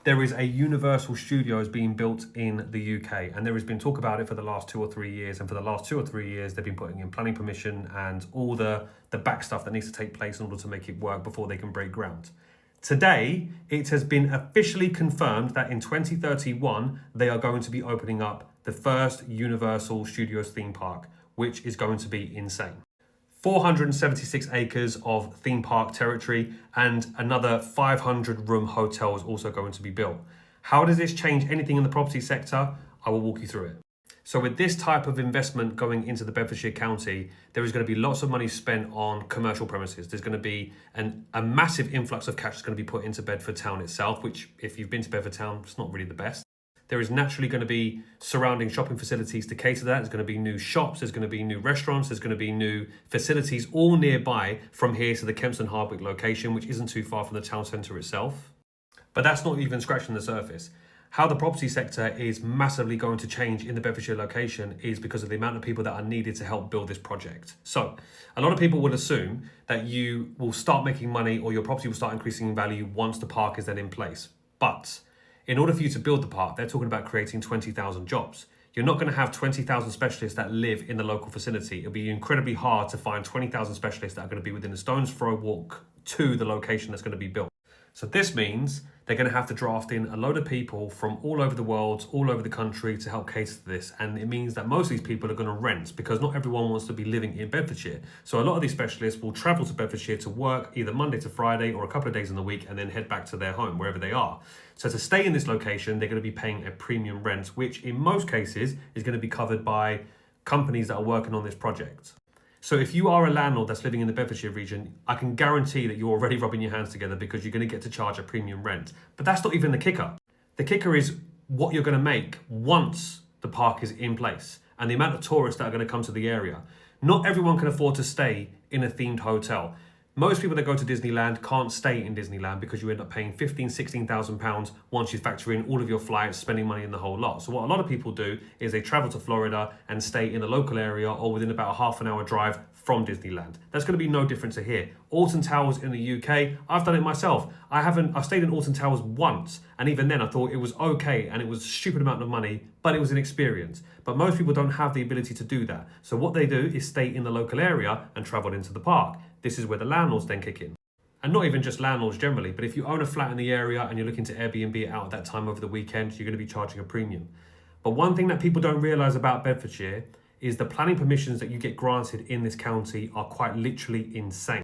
There is a Universal Studios being built in the UK, and there has been talk about it for the last 2 or 3 years. And for the last 2 or 3 years, they've been putting in planning permission and all the back stuff that needs to take place in order to make it work before they can break ground. Today, it has been officially confirmed that in 2031, they are going to be opening up the first Universal Studios theme park, which is going to be insane. 476 acres of theme park territory and another 500-room hotel is also going to be built. How does this change anything in the property sector? I will walk you through it. So with this type of investment going into the Bedfordshire County, there is going to be lots of money spent on commercial premises. There's going to be a massive influx of cash that's going to be put into Bedford town itself, which if you've been to Bedford town, it's not really the best. There is naturally going to be surrounding shopping facilities to cater to that. There's going to be new shops, there's going to be new restaurants, there's going to be new facilities all nearby from here to the Kempston Hardwick location, which isn't too far from the town centre itself. But that's not even scratching the surface. How the property sector is massively going to change in the Bedfordshire location is because of the amount of people that are needed to help build this project. So a lot of people will assume that you will start making money or your property will start increasing in value once the park is then in place. But in order for you to build the park, they're talking about creating 20,000 jobs. You're not going to have 20,000 specialists that live in the local vicinity. It'll be incredibly hard to find 20,000 specialists that are going to be within a stone's throw walk to the location that's going to be built. So this means they're going to have to draft in a load of people from all over the world, all over the country to help cater to this. And it means that most of these people are going to rent because not everyone wants to be living in Bedfordshire. So a lot of these specialists will travel to Bedfordshire to work either Monday to Friday or a couple of days in the week and then head back to their home, wherever they are. So to stay in this location, they're going to be paying a premium rent, which in most cases is going to be covered by companies that are working on this project. So if you are a landlord that's living in the Bedfordshire region, I can guarantee that you're already rubbing your hands together because you're going to get to charge a premium rent. But that's not even the kicker. The kicker is what you're going to make once the park is in place and the amount of tourists that are going to come to the area. Not everyone can afford to stay in a themed hotel. Most people that go to Disneyland can't stay in Disneyland because you end up paying £15,000-16,000 once you factor in all of your flights, spending money in the whole lot. So what a lot of people do is they travel to Florida and stay in the local area or within about a half an hour drive from Disneyland. That's going to be no different to here. Alton Towers in the UK, I've done it myself. I've stayed in Alton Towers once, and even then I thought it was okay and it was a stupid amount of money, but it was an experience. But most people don't have the ability to do that. So what they do is stay in the local area and travel into the park. This is where the landlords then kick in. And not even just landlords generally, but if you own a flat in the area and you're looking to Airbnb it out at that time over the weekend, you're going to be charging a premium. But one thing that people don't realise about Bedfordshire is the planning permissions that you get granted in this county are quite literally insane.